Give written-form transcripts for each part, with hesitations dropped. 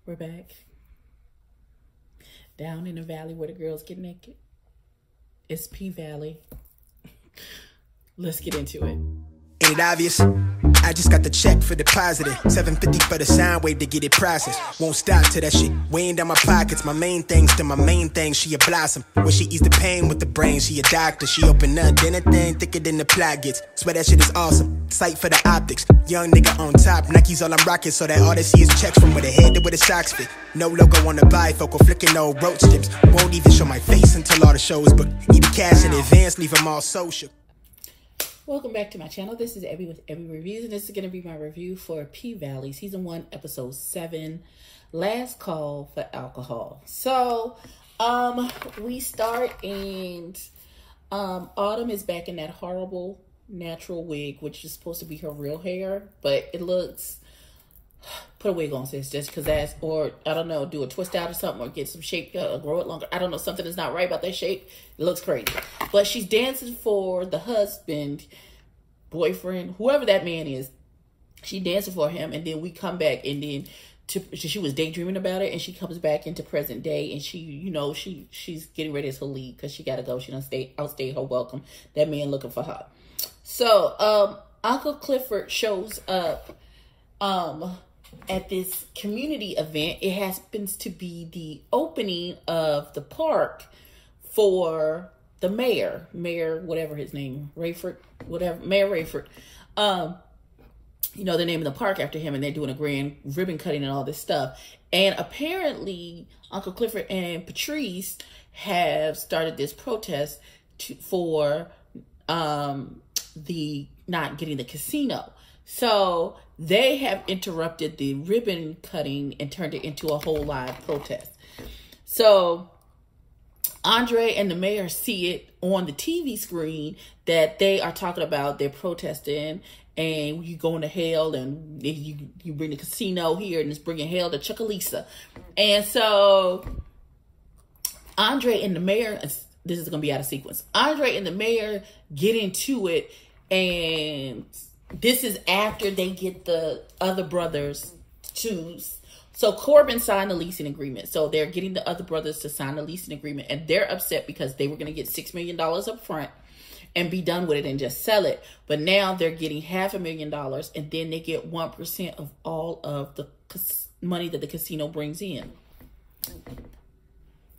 We're back. Down in the valley where the girls get naked. It's P-Valley. Let's get into it. Ain't it obvious? I just got the check for depositing. $750 for the sound wave to get it processed. Won't stop till that shit weighing down my pockets. My main thing's to my main thing. She a blossom. When she ease the pain with the brain, she a doctor. She open up, then a thing thicker than the plot gets. Swear that shit is awesome. Sight for the optics. Young nigga on top. Nike's all I'm rocking, so that all they see is checks from where the head to where the socks fit. No logo on the bifocal, flicking old roach tips. Won't even show my face until all the shows book. Need the cash in advance, leave them all social. Welcome back to my channel. This is Abby with Abby Reviews, and this is going to be my review for P-Valley Season 1, Episode 7, Last Call for Alcohol. So, we start and Autumn is back in that horrible natural wig, which is supposed to be her real hair, but it looks... Put a wig on, sis, just because that's, or I don't know, do a twist out or something, or get some shape, grow it longer. I don't know, something is not right about that shape. It looks crazy. But she's dancing for the husband, boyfriend, whoever that man is. She dancing for him, and then we come back, and then she was daydreaming about it, and she comes back into present day, and she, you know, she's getting ready to leave because she got to go. She done outstayed her welcome. That man looking for her. So, Uncle Clifford shows up, at this community event. It happens to be the opening of the park for the mayor, whatever his name, Rayford, whatever, Mayor Rayford. You know, they're naming the park after him, and they're doing a grand ribbon cutting and all this stuff. And apparently Uncle Clifford and Patrice have started this protest for the not getting the casino. So they have interrupted the ribbon cutting and turned it into a whole live protest. So Andre and the mayor see it on the TV screen that they are talking about, they're protesting, and you going to hell, and you bring the casino here, and it's bringing hell to Chuckalisa. And so Andre and the mayor, this is going to be out of sequence. Andre and the mayor get into it, and this is after they get the other brothers to... So Corbin signed the leasing agreement. So they're getting the other brothers to sign the leasing agreement. And they're upset because they were going to get $6 million up front and be done with it and just sell it. But now they're getting $500,000, and then they get 1% of all of the money that the casino brings in.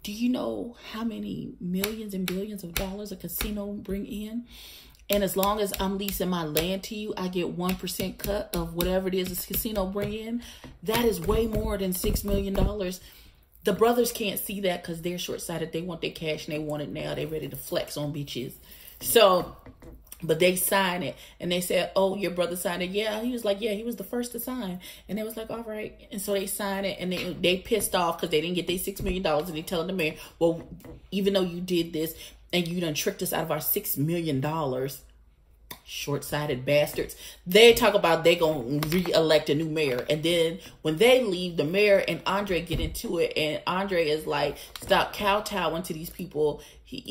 Do you know how many millions and billions of dollars a casino bring in? And as long as I'm leasing my land to you, I get 1% cut of whatever it is this casino bring in. That is way more than $6 million. The brothers can't see that because they're short-sighted. They want their cash and they want it now. They're ready to flex on bitches. So, but they sign it. And they said, oh, your brother signed it? Yeah. He was like, yeah, he was the first to sign. And they was like, all right. And so they signed it, and they pissed off because they didn't get their $6 million. And they telling the mayor, well, even though you did this, and you done tricked us out of our $6 million, short-sighted bastards. They talk about they gonna re-elect a new mayor. And then when they leave, the mayor and Andre get into it. And Andre is like, stop kowtowing to these people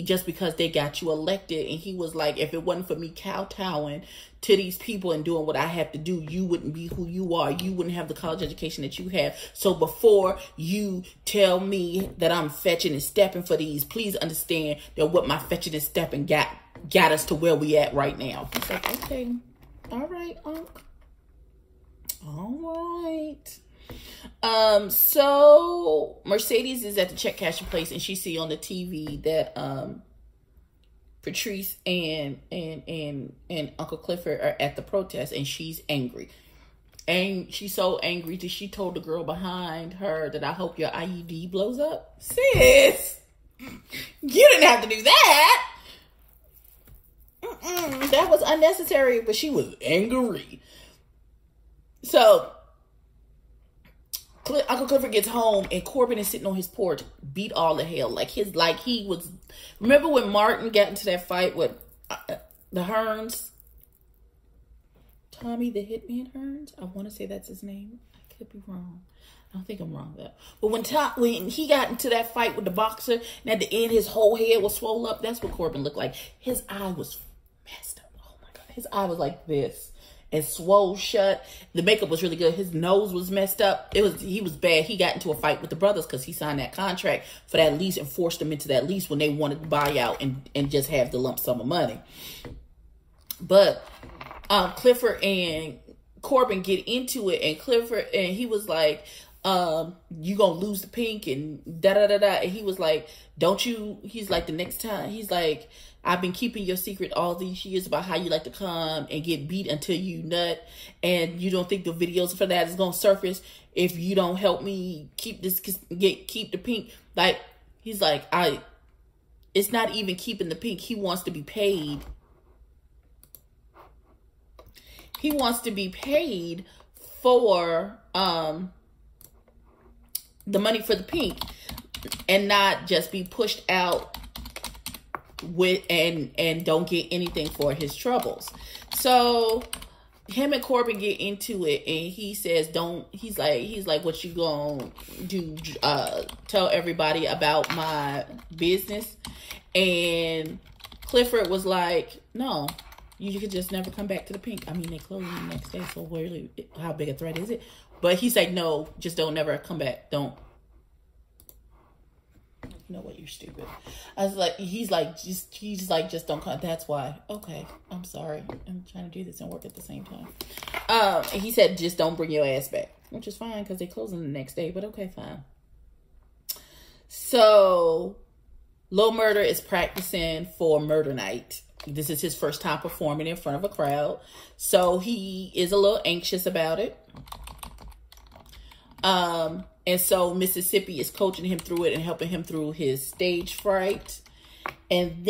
just because they got you elected. And he was like, if it wasn't for me kowtowing to these people and doing what I have to do, you wouldn't be who you are. You wouldn't have the college education that you have. So before you tell me that I'm fetching and stepping for these, please understand that what my fetching and stepping got us to where we at right now. It's like, okay, all right, all right. So Mercedes is at the check cashing place, and she see on the TV that Patrice and Uncle Clifford are at the protest, and she's angry. And she's so angry that she told the girl behind her that I hope your IUD blows up. Sis, you didn't have to do that. That was unnecessary, but she was angry. So Uncle Clifford gets home, and Corbin is sitting on his porch, beat all the hell. Like he was. Remember when Martin got into that fight with the Hearns? Tommy the Hitman Hearns? I want to say that's his name. I could be wrong. I don't think I'm wrong there. But when he got into that fight with the boxer, and at the end his whole head was swollen up, that's what Corbin looked like. His eye was messed up. Oh my God. His eye was like this. and swole shut. The makeup was really good. His nose was messed up. He was bad. He got into a fight with the brothers because he signed that contract for that lease and forced them into that lease when they wanted to buy out and just have the lump sum of money. But Clifford and Corbin get into it, and Clifford, and he was like, you gonna lose the pink and da da da da. And he was like, don't you, he's like, the next time, he's like, I've been keeping your secret all these years about how you like to come and get beat until you nut, and you don't think the videos for that is gonna surface if you don't help me keep the pink. Like, he's like, it's not even keeping the pink. He wants to be paid. He wants to be paid for the money for the pink, and not just be pushed out with and don't get anything for his troubles. So him and Corbin get into it, and he says, he's like, what you gonna do? Tell everybody about my business? And Clifford was like, no, you could just never come back to the pink. I mean, they close the next day, so really, how big a threat is it? But he's like, no, just don't never come back. Don't. You know what? You're stupid. I was like, he's like, just don't come. That's why. Okay, I'm sorry. I'm trying to do this and work at the same time. And he said, just don't bring your ass back, which is fine because they close on the next day. But okay, fine. So, Lil Murder is practicing for murder night. This is his first time performing in front of a crowd, so he is a little anxious about it. And so Mississippi is coaching him through it and helping him through his stage fright. And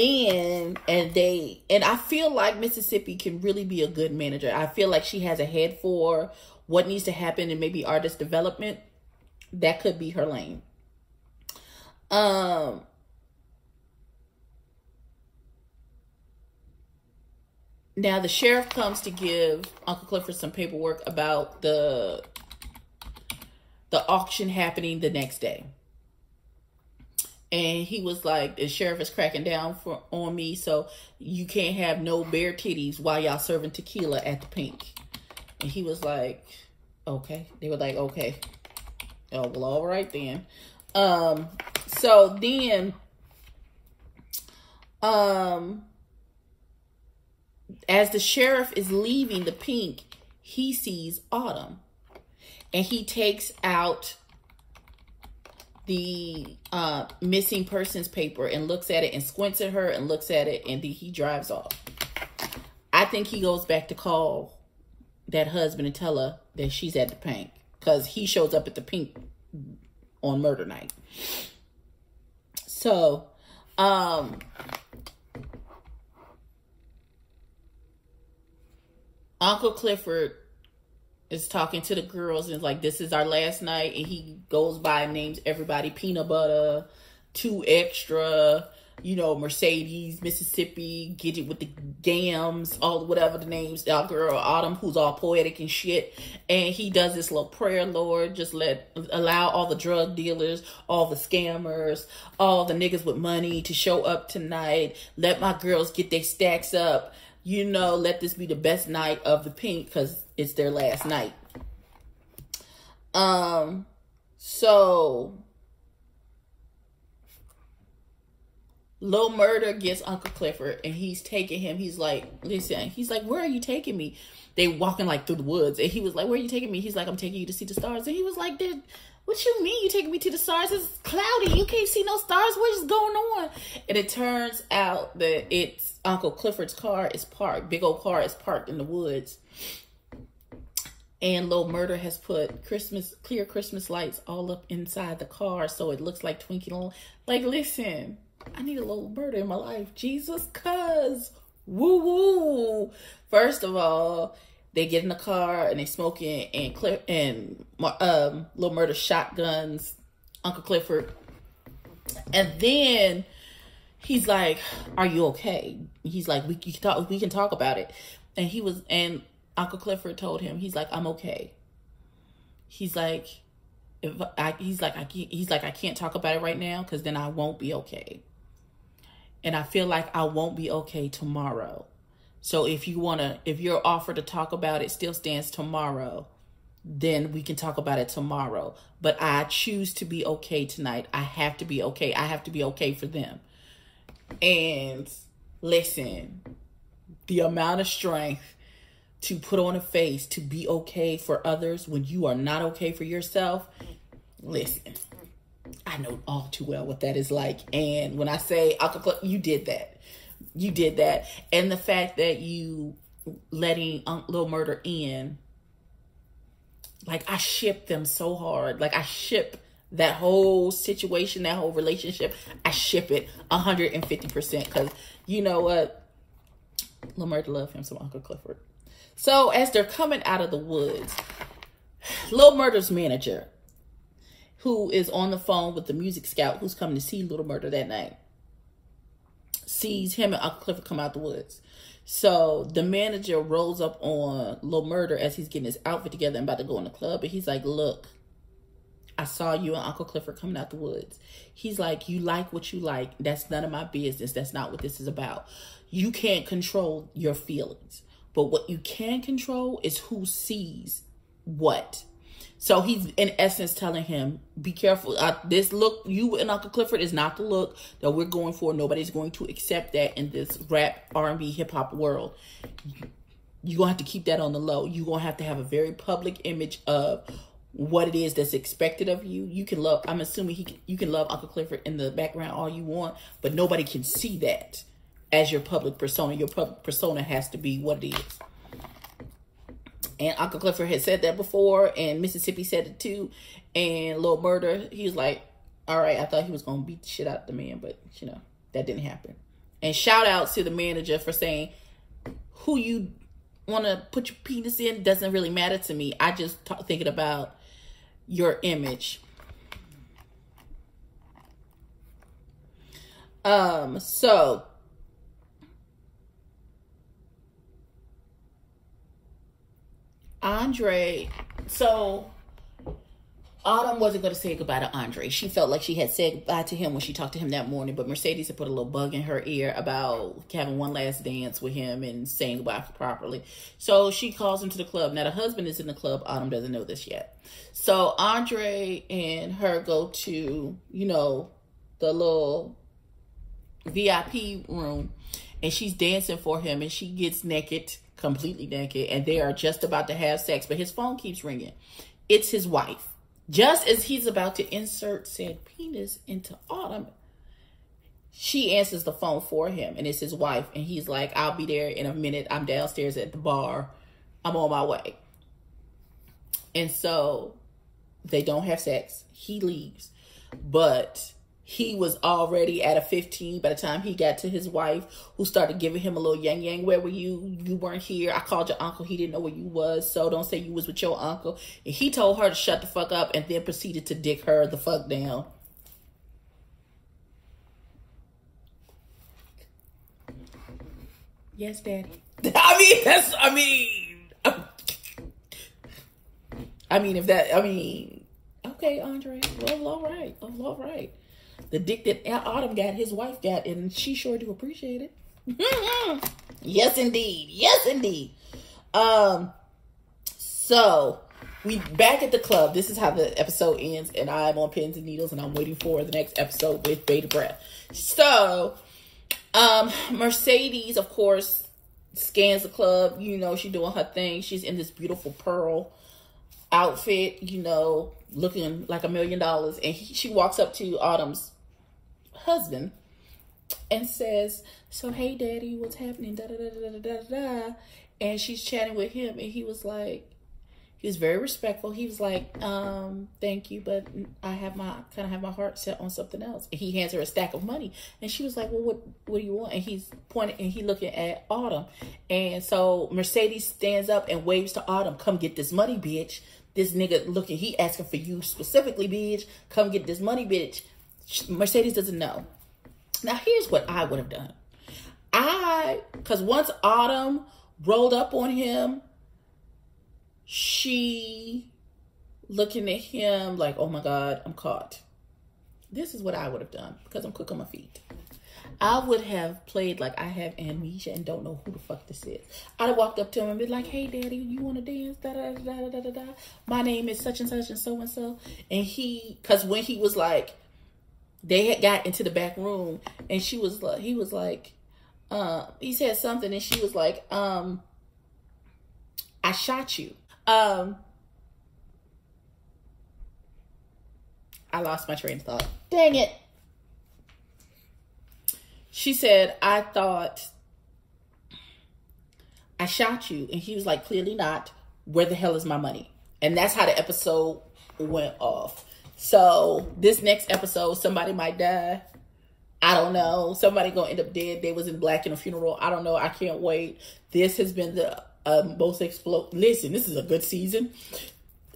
I feel like Mississippi can really be a good manager. I feel like she has a head for what needs to happen and maybe artist development. That could be her lane. Now the sheriff comes to give Uncle Clifford some paperwork about the auction happening the next day. And he was like, the sheriff is cracking down on me, so you can't have no bare titties while y'all serving tequila at the pink. And he was like, okay. They were like, okay. Oh, well, all right then. So then, as the sheriff is leaving the pink, he sees Autumn. And he takes out the missing persons paper and looks at it and squints at her and looks at it, and then he drives off. I think he goes back to call that husband and tell her that she's at the pink, because he shows up at the pink on murder night. So, Uncle Clifford is talking to the girls and is like, this is our last night. And he goes by and names everybody Peanut Butter, 2 Extra, you know, Mercedes, Mississippi, Get It with the Gams, all whatever the names, our girl Autumn, who's all poetic and shit. And he does this little prayer, Lord, just allow all the drug dealers, all the scammers, all the niggas with money to show up tonight. Let my girls get their stacks up. You know, let this be the best night of the pink because it's their last night. So Lil Murder gets Uncle Clifford and he's taking him. He's like, listen, he's like, where are you taking me? They walking like through the woods. And he was like, where are you taking me? He's like, I'm taking you to see the stars. And he was like, what you mean you taking me to the stars? It's cloudy. You can't see no stars. What is going on? And it turns out that it's Uncle Clifford's car is parked. Big old car is parked in the woods. And Lil Murder has put clear Christmas lights all up inside the car, so it looks like twinkling. Like, listen, I need a Lil Murder in my life. Jesus, cuz. Woo woo. First of all, they get in the car and they smoking, and Lil Murder shotguns Uncle Clifford. And then he's like, are you okay? He's like, we can talk about it. And Uncle Clifford told him, he's like, I'm okay. He's like, I can't talk about it right now because then I won't be okay. And I feel like I won't be okay tomorrow. So if your offer to talk about it still stands tomorrow, then we can talk about it tomorrow. But I choose to be okay tonight. I have to be okay. I have to be okay for them. And listen, the amount of strength to put on a face to be okay for others when you are not okay for yourself. Listen, I know all too well what that is like. And when I say, you did that. You did that. And the fact that you letting Lil Murder in, like, I ship them so hard. Like, I ship that whole situation, that whole relationship. I ship it 150%. Because you know what? Lil Murder love him some Uncle Clifford. So as they're coming out of the woods, Lil Murder's manager, who is on the phone with the music scout who's coming to see Lil Murder that night, sees him and Uncle Clifford come out the woods. So the manager rolls up on Lil Murder as he's getting his outfit together and about to go in the club. And he's like, look, I saw you and Uncle Clifford coming out the woods. He's like, you like what you like. That's none of my business. That's not what this is about. You can't control your feelings. But what you can control is who sees what. So he's in essence telling him, be careful. This look, you and Uncle Clifford, is not the look that we're going for. Nobody's going to accept that in this rap, R&B, hip hop world. You're going to have to keep that on the low. You're going to have a very public image of what it is that's expected of you. You can love, I'm assuming you can love Uncle Clifford in the background all you want, but nobody can see that as your public persona. Your public persona has to be what it is. And Uncle Clifford had said that before, and Mississippi said it too. And Lil Murder, he was like, all right, I thought he was going to beat the shit out of the man, but, you know, that didn't happen. And shout out to the manager for saying, who you want to put your penis in doesn't really matter to me. I just thinking about your image. So Andre, so Autumn wasn't going to say goodbye to Andre. She felt like she had said goodbye to him when she talked to him that morning, but Mercedes had put a little bug in her ear about having one last dance with him and saying goodbye properly. So she calls him to the club. Now the husband is in the club. Autumn doesn't know this yet. So Andre and her go to, you know, the little VIP room, and she's dancing for him, and she gets naked, completely naked, and they are just about to have sex, but his phone keeps ringing. It's his wife. Just as he's about to insert said penis into Autumn, she answers the phone for him, and it's his wife, and he's like, I'll be there in a minute. I'm downstairs at the bar. I'm on my way. And so they don't have sex. He leaves, but he was already at a 15 by the time he got to his wife, who started giving him a little yang yang. Where were you? You weren't here. I called your uncle. He didn't know where you was. So don't say you was with your uncle. And he told her to shut the fuck up, and then proceeded to dick her the fuck down. Yes, Daddy. Okay, Andre. Well, all right. All right. The dick that Autumn got, his wife got, and she sure do appreciate it. Yes, indeed. Yes, indeed. So we back at the club. This is how the episode ends, and I'm on pins and needles, and I'm waiting for the next episode with bated breath. So, Mercedes, of course, scans the club. You know, she's doing her thing. She's in this beautiful pearl outfit, you know, looking like $1 million. And she walks up to Autumn's husband and says, so, hey, Daddy, what's happening? Da, da, da, da, da, da, da. And she's chatting with him, and he was very respectful. He was like, thank you, but I have my heart set on something else. And he hands her a stack of money, and she was like, well, what do you want? And he's pointing, and he looking at Autumn. And so Mercedes stands up and waves to Autumn, come get this money, bitch. This nigga looking, he asking for you specifically, bitch. Come get this money, bitch. Mercedes doesn't know. Now, here's what I would have done. Because once Autumn rolled up on him, she looking at him like, oh my God, I'm caught. This is what I would have done, because I'm quick on my feet. I would have played like I have amnesia and don't know who the fuck this is. I'd have walked up to him and been like, hey, daddy, you want to dance? Da, da, da, da, da, da. My name is such and such and so and so. And because when he was like, they had got into the back room and he was like, he said something and she was like, I shot you. I lost my train of thought. Dang it. She said, I thought I shot you. And he was like, clearly not. Where the hell is my money? And that's how the episode went off. So this next episode, somebody might die. I don't know. Somebody gonna end up dead. They was in black in a funeral. I don't know. I can't wait. This has been the most Listen, this is a good season.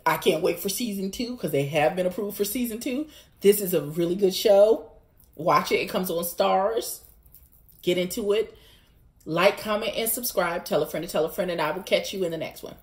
I can't wait for season 2 because they have been approved for season 2. This is a really good show. Watch it. It comes on Stars. Get into it. Like, comment, and subscribe. Tell a friend to tell a friend, and I will catch you in the next one.